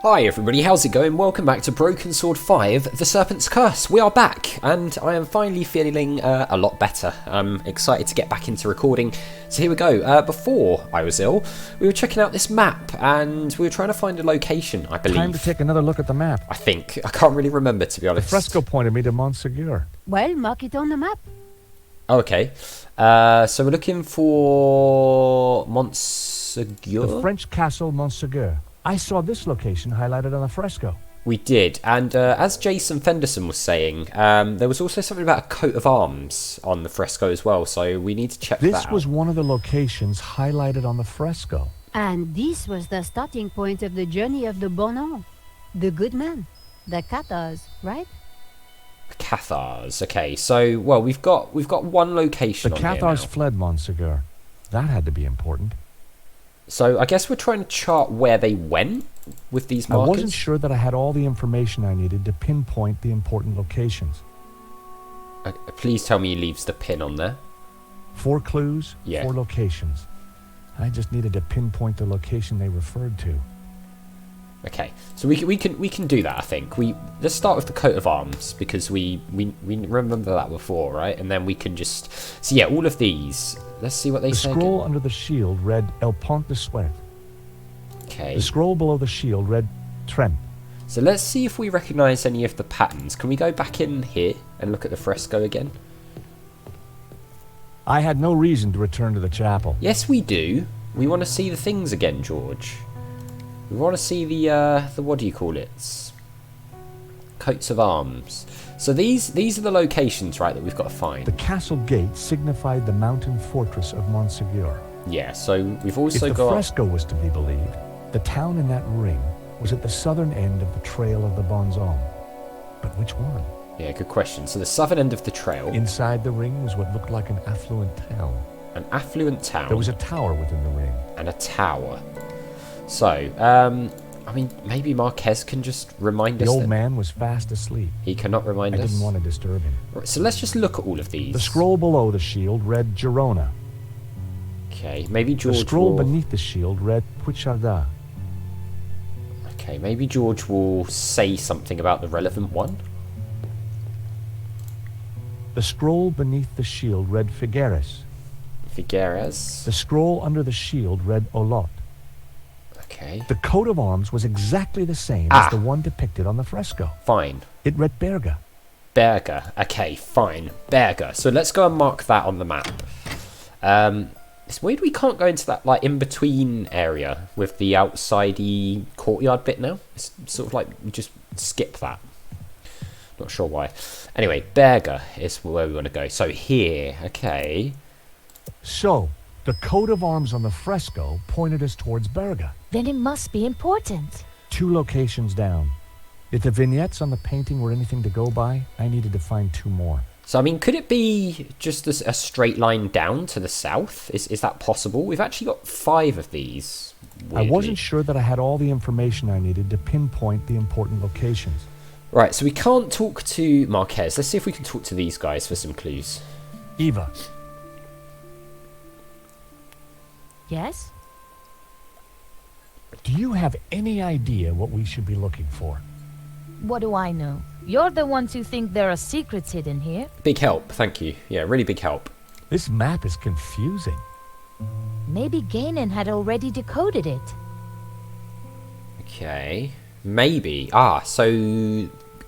Hi everybody, how's it going? Welcome back to Broken Sword 5, The Serpent's Curse. We are back, and I am finally feeling a lot better. I'm excited to get back into recording. So here we go. Before I was ill, we were checking out this map, and we were trying to find a location, I believe. Time to take another look at the map. I think. I can't really remember, to be honest. The fresco pointed me to Montsegur. Well, mark it on the map. Oh, okay. So we're looking for Montsegur? The French castle Montsegur. I saw this location highlighted on the fresco. We did, and as Jason Fenderson was saying, there was also something about a coat of arms on the fresco as well, so we need to check that out. This was one of the locations highlighted on the fresco. And this was the starting point of the journey of the Bonan, the good man, the Cathars, right? Cathars. Okay, so well, we've got one location. The on here Cathars now. fled Montsegur. That had to be important. So I guess we're trying to chart where they went with these markers. I wasn't sure that I had all the information I needed to pinpoint the important locations. Please tell me he leaves the pin on there. 4 clues, Yeah. 4 locations. I just needed to pinpoint the location they referred to. Okay, so we can do that. I think let's start with the coat of arms because we remember that before, right? And then we can just all of these. Let's see what they say. The scroll again. under the shield read El Pont de Suert. Okay. The scroll below the shield read Tremp. So let's see if we recognise any of the patterns. Can we go back in here and look at the fresco again? I had no reason to return to the chapel. Yes, we do. We want to see the things again, George. We want to see the what do you call it? Coats of arms. So these are the locations, right, that we've got to find. The castle gate signified the mountain fortress of Montsegur. Yeah, so we've also If the got... fresco was to be believed, the town in that ring was at the southern end of the trail of the Bonzon. But which one? Yeah, good question. So the southern end of the trail... Inside the ring was what looked like an affluent town. An affluent town. There was a tower within the ring. And a tower. So, I mean, maybe Marquez can just remind us. The old that man was fast asleep. he cannot remind I us. didn't want to disturb him. Right, so let's just look at all of these. The scroll below the shield read Girona. Okay, maybe The George scroll will... beneath the shield read Puigcerdà. Okay, maybe George will say something about the relevant one. The scroll beneath the shield read Figueres. Figueres. The scroll under the shield read Olot. Okay, The coat of arms was exactly the same as the one depicted on the fresco. fine. It read Berga. Berger. Okay, fine. Berger. So let's go and mark that on the map. It's weird we can't go into that like in-between area with the outsidey courtyard bit now. It's sort of like we just skip that. Not sure why. Anyway, Berger is where we want to go. So here, okay. So, the coat of arms on the fresco pointed us towards Berga. Then it must be important. 2 locations down. If the vignettes on the painting were anything to go by, I needed to find 2 more. So, I mean, could it be just a straight line down to the south? Is that possible? We've actually got 5 of these. Weirdly. I wasn't sure that I had all the information I needed to pinpoint the important locations. Right, so we can't talk to Marquez. Let's see if we can talk to these guys for some clues. Eva, Yes? do you have any idea what we should be looking for? What do I know? You're the ones who think there are secrets hidden here. Big help, thank you. Yeah, really big help. This map is confusing. Maybe Ganon had already decoded it. Okay, maybe. So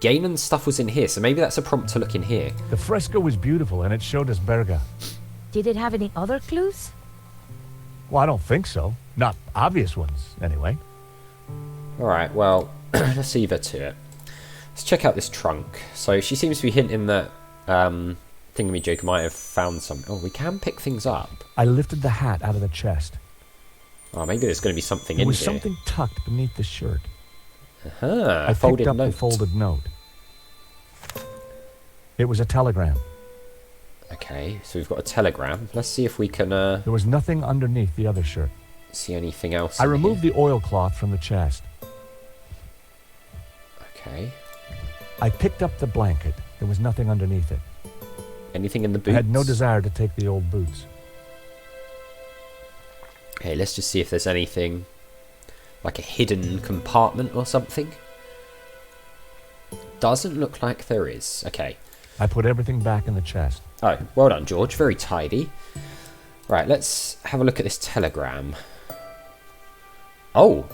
Ganon's stuff was in here, so maybe that's a prompt to look in here. The fresco was beautiful and it showed us Berga. Did it have any other clues? Well, I don't think so. Not obvious ones, anyway. Alright, well, let's leave her to it. Let's check out this trunk. So she seems to be hinting that Thingamajig might have found some... Oh, we can pick things up. I lifted the hat out of the chest. Oh, maybe there's going to be something There in was here. something tucked beneath the shirt. Uh-huh, I folded picked up note. the folded note. It was a telegram. Okay, so we've got a telegram. Let's see if we can There was nothing underneath the other shirt. see anything else. I in removed here. the oilcloth from the chest. Okay. I picked up the blanket. There was nothing underneath it. Anything in the I boots? had no desire to take the old boots. Okay, let's just see if there's anything Like a hidden compartment or something? Doesn't look like there is. Okay. I put everything back in the chest. Oh, well done, George. Very tidy. Right, let's have a look at this telegram. Oh,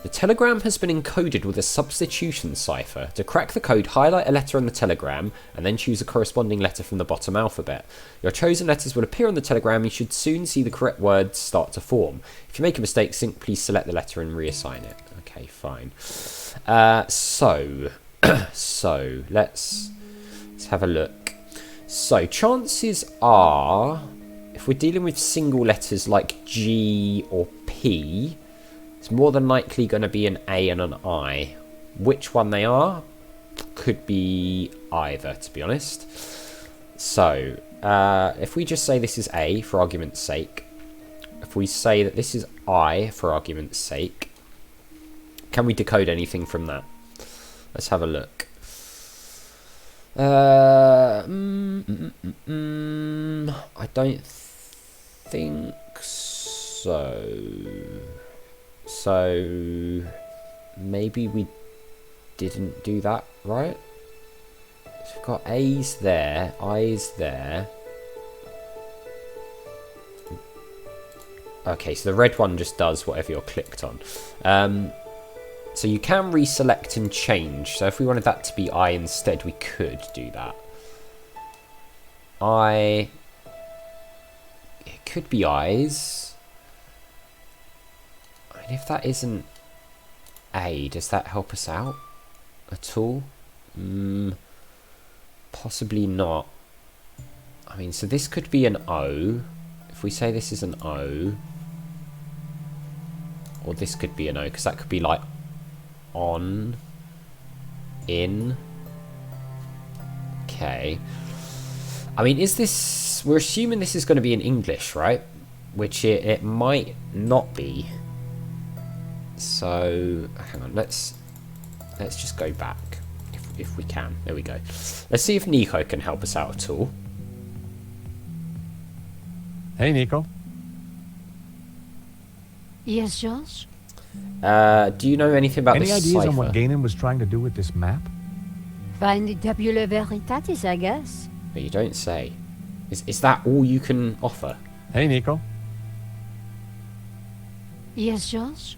the telegram has been encoded with a substitution cipher. To crack the code, highlight a letter on the telegram and then choose a corresponding letter from the bottom alphabet. Your chosen letters will appear on the telegram. You should soon see the correct words start to form. If you make a mistake, simply select the letter and reassign it. Okay, fine. So let's have a look. So chances are, if we're dealing with single letters like G or P, it's more than likely going to be an A and an I. Which one they are could be either, to be honest. So if we just say this is A for argument's sake, if we say that this is I for argument's sake, can we decode anything from that? Let's have a look. I don't think so. So maybe we didn't do that right. So we've got A's there, I's there. Okay, so the red one just does whatever you're clicked on. So you can reselect and change. So if we wanted that to be I instead, we could do that. It could be I's. I mean, if that isn't A, does that help us out at all? Possibly not. I mean, so this could be an O. If we say this is an O. Or this could be an O, because that could be like on, in. Okay. I mean, is this... We're assuming this is going to be in English, right? Which it might not be. So, hang on. Let's just go back. If we can. There we go. Let's see if Nico can help us out at all. Hey, Nico. Yes, George? Do you know anything about Any this ideas cipher? on what Gainan was trying to do with this map? Find the tabula veritatis, I guess. But you don't say. Is that all you can offer? Hey, Nico. Yes, George?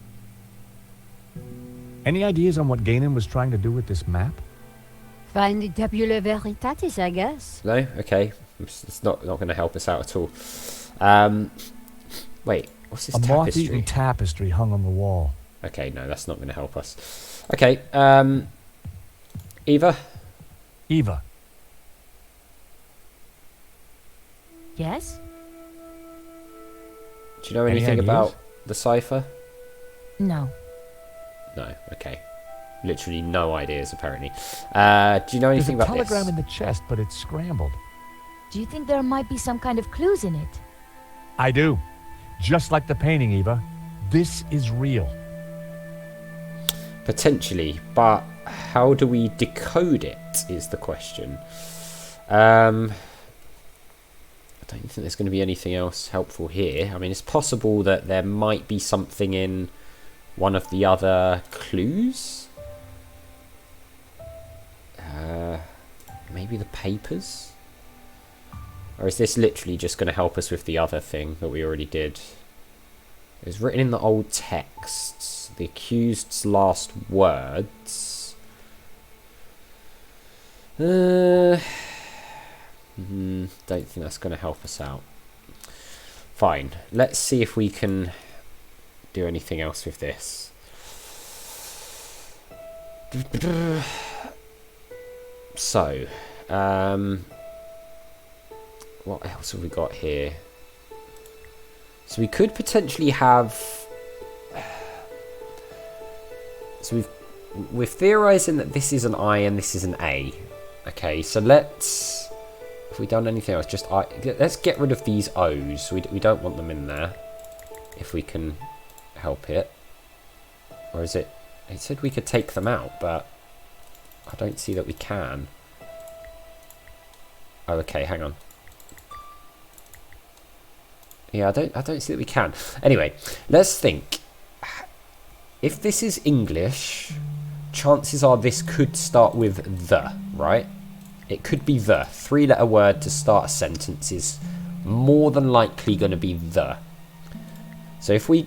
Any ideas on what Gainan was trying to do with this map? Find the tabula veritatis, I guess. No? Okay. It's not going to help us out at all. Wait, what's this A tapestry? moth-eaten tapestry hung on the wall. Okay, no, that's not going to help us. Okay, Eva? Eva. Yes? Do you know Any anything ideas? about the cipher? No. No, okay. Literally no ideas, apparently. Do you know anything There's a about this? telegram in the chest, but it's scrambled. Do you think there might be some kind of clues in it? I do. Just like the painting, Eva. This is real. Potentially, but how do we decode it is the question. I don't think there's going to be anything else helpful here. I mean, it's possible that there might be something in one of the other clues. Maybe the papers? Or is this literally just going to help us with the other thing that we already did? It was written in the old texts. The accused's last words. Don't think that's going to help us out. Fine. Let's see if we can do anything else with this. So, what else have we got here? So we could potentially have... So we're theorising that this is an I and this is an A. Okay, so let's... Have we done anything else? Just I. Let's get rid of these O's. We don't want them in there. If we can help it. Or is it... It said we could take them out, but... I don't see that we can. Oh, okay, hang on. Yeah, I don't see that we can. Anyway, let's think. if this is English, chances are this could start with the, right? It could be the. 3-letter word to start a sentence is more than likely going to be the. So if we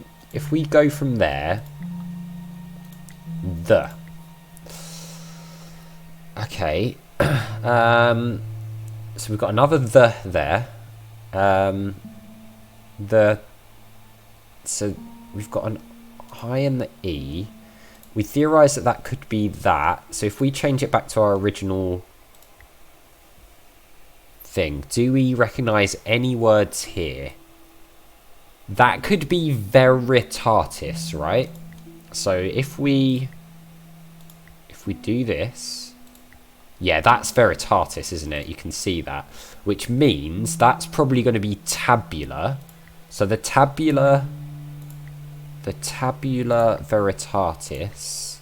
go from there, the. Okay. So we've got another the there. So we've got an I and the E. We theorise that that could be that. So if we change it back to our original thing, do we recognise any words here? That could be veritatis, right? So if we do this, yeah, that's veritatis, isn't it? You can see that, which means that's probably going to be tabular. So the tabular veritatis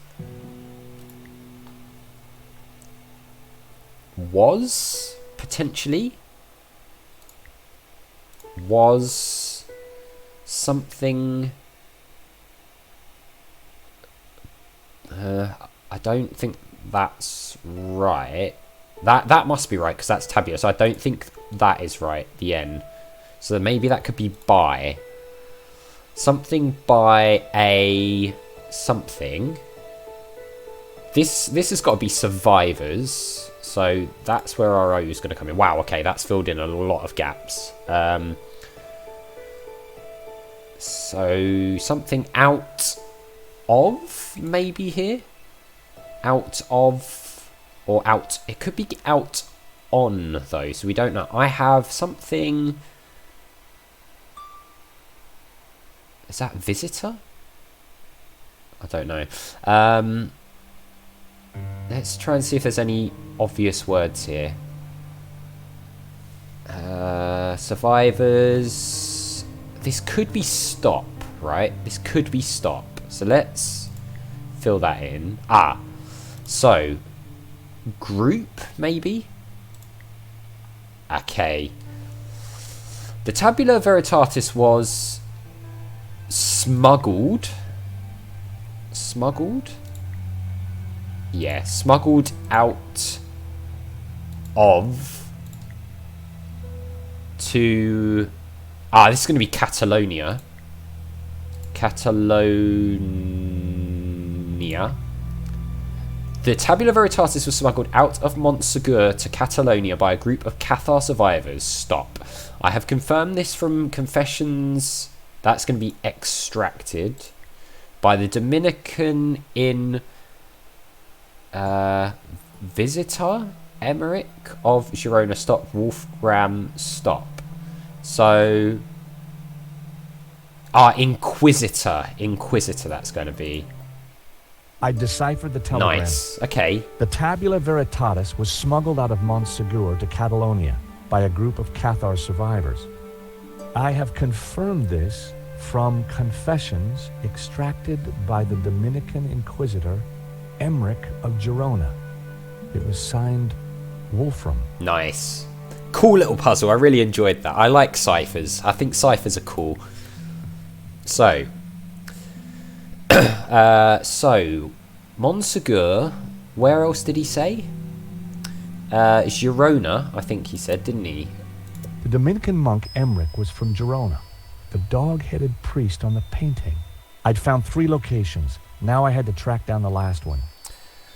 was something. I don't think that's right. That must be right because that's tabular. So I don't think that is right. The N. So maybe that could be by something by a something. This has got to be survivors. So that's where our O is going to come in. Wow. Okay, that's filled in a lot of gaps. So something out of maybe here. Out of or out. It could be out on though. So we don't know. I have something. Is that visitor? I don't know. Let's try and see if there's any obvious words here. Survivors. This could be stop, right? This could be stop. So let's fill that in. So group maybe? Okay. The tabula veritatis was smuggled. Yeah, smuggled out of to this is going to be Catalonia. The tabula veritatis was smuggled out of Montsegur to Catalonia by a group of Cathar survivors. Stop. I have confirmed this from confessions. That's going to be extracted by the Dominican in Visitor Emmerich of Girona. Stop. Wolfram. Stop. So Inquisitor. That's going to be. I deciphered the telegram. Nice. Okay. The tabula veritatis was smuggled out of Montsegur to Catalonia by a group of Cathar survivors. I have confirmed this from confessions extracted by the Dominican Inquisitor Emmerich of Girona. It was signed Wolfram. Nice. Cool little puzzle. I really enjoyed that. I like ciphers. I think ciphers are cool. So, Montsegur, where else did he say? Girona, I think he said, didn't he? The Dominican monk Emmerich was from Girona, the dog-headed priest on the painting. I'd found 3 locations. Now I had to track down the last one.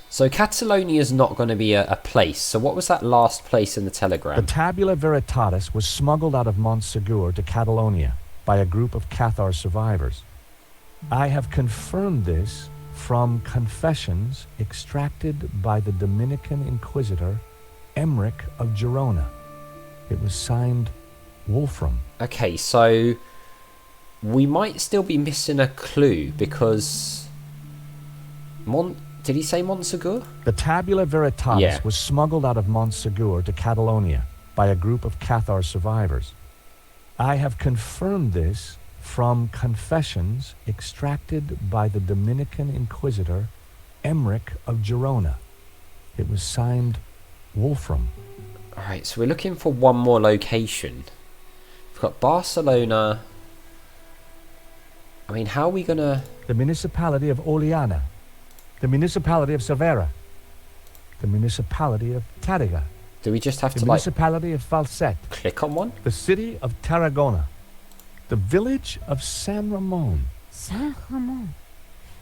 So Catalonia is not going to be a place. So what was that last place in the telegram? The tabula veritatis was smuggled out of Montsegur to Catalonia by a group of Cathar survivors. I have confirmed this from confessions extracted by the Dominican Inquisitor Emmerich of Girona. It was signed Wolfram. Okay, so we might still be missing a clue because did he say Montsegur? The tabula veritatis was smuggled out of Montsegur to Catalonia by a group of Cathar survivors. I have confirmed this from confessions extracted by the Dominican Inquisitor Emmerich of Girona. It was signed Wolfram. Alright, so we're looking for one more location. We've got Barcelona. I mean, how are we gonna... The municipality of Oleana. The municipality of Cervera. The municipality of Tariga. Do we just have The to, like, municipality of Falset. click on one? The city of Tarragona. The village of San Ramon. Saint Ramon.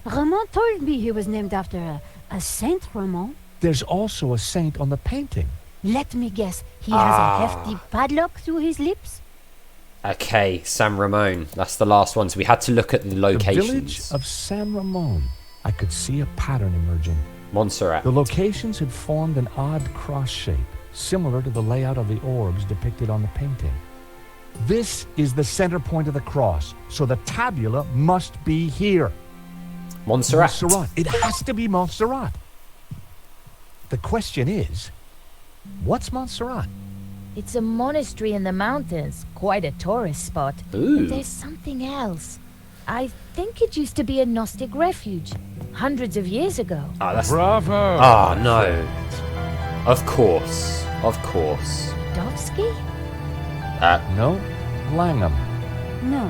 Ramon told me he was named after a Saint Ramon. There's also a saint on the painting. Let me guess, he has a hefty padlock through his lips? Okay, San Ramon. That's the last one. So we had to look at the The locations. village of San Ramon. I could see a pattern emerging. Montserrat. The locations had formed an odd cross shape, similar to the layout of the orbs depicted on the painting. This is the center point of the cross, so the tabula must be here. Montserrat. Montserrat. It has to be Montserrat. The question is, what's Montserrat? It's a monastery in the mountains. Quite a tourist spot. Ooh. But there's something else. I think it used to be a Gnostic refuge. Hundreds of years ago. Oh, that's... Bravo! Oh, no. Of course. Of course. Dovsky? No, Langham. No,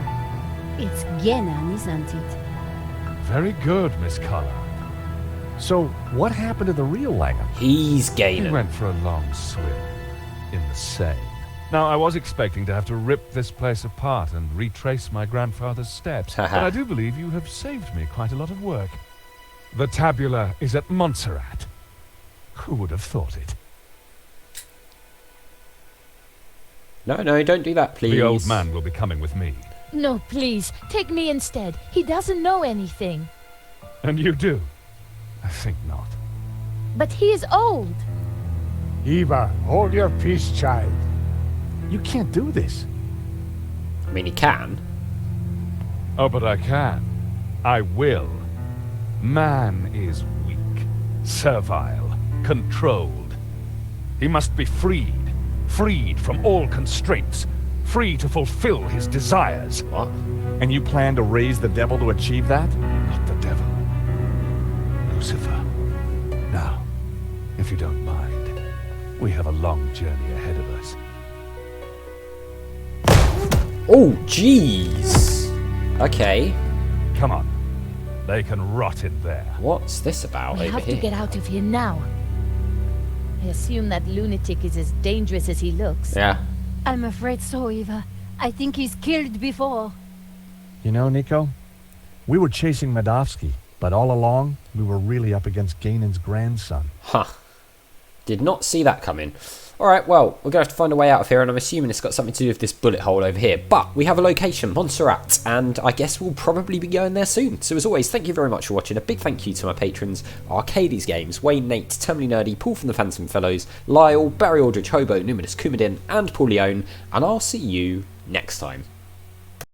it's Genan, isn't it? Very good, Miss Collard. So, what happened to the real Langham? He's He gaining. went for a long swim in the Seine. Now, I was expecting to have to rip this place apart and retrace my grandfather's steps, but I do believe you have saved me quite a lot of work. The tabula is at Montserrat. Who would have thought it? No, no, don't do that, please. The old man will be coming with me. No, please. Take me instead. He doesn't know anything. And you do? I think not. But he is old. Eva, hold your peace, child. You can't do this. I mean, he can. Oh, but I can. I will. Man is weak, servile, controlled. He must be freed. Freed from all constraints. Free to fulfill his desires. What? And you plan to raise the devil to achieve that? Not the devil. Lucifer. Now, if you don't mind, we have a long journey ahead of us. Oh, jeez. Okay. Come on. They can rot in there. What's this about We over have here? to get out of here now. I assume that lunatic is as dangerous as he looks. Yeah. I'm afraid so, Eva. I think he's killed before. You know, Nico, we were chasing Medovsky, but all along, we were really up against Ganon's grandson. Huh. Did not see that coming. Alright, well, we're going to have to find a way out of here, and I'm assuming it's got something to do with this bullet hole over here. But we have a location, Montserrat, and I guess we'll probably be going there soon. So as always, thank you very much for watching. A big thank you to my patrons, Arcades Games, Wayne, Nate, Terminally Nerdy, Paul from the Phantom Fellows, Lyle, Barry Aldrich, Hobo, Numinous, Kumadin, and Paul Leone, and I'll see you next time.